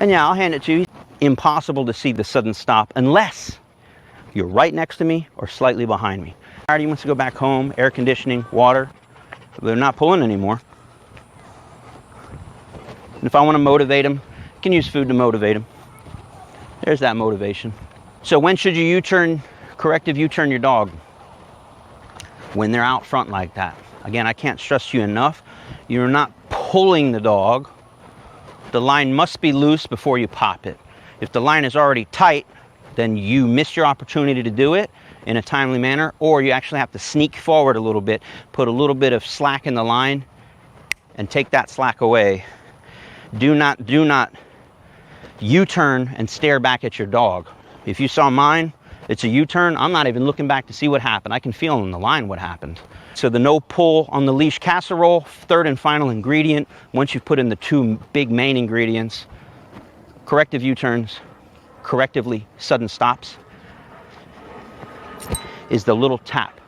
And yeah, I'll hand it to you. Impossible to see the sudden stop unless you're right next to me or slightly behind me. He wants to go back home, air conditioning, water. They're not pulling anymore. And if I want to motivate him, I can use food to motivate him. There's that motivation. So when should you U-turn, corrective U-turn your dog? When they're out front like that. Again, I can't stress to you enough. You're not pulling the dog. The line must be loose before you pop it. If the line is already tight, then you miss your opportunity to do it in a timely manner, or you actually have to sneak forward a little bit, put a little bit of slack in the line, and take that slack away. Do not U-turn and stare back at your dog. If you saw mine, it's a U-turn. I'm not even looking back to see what happened. I can feel in the line what happened. So the no pull on the leash casserole, third and final ingredient, once you've put in the two big main ingredients, corrective U-turns, correctively sudden stops, is the little tap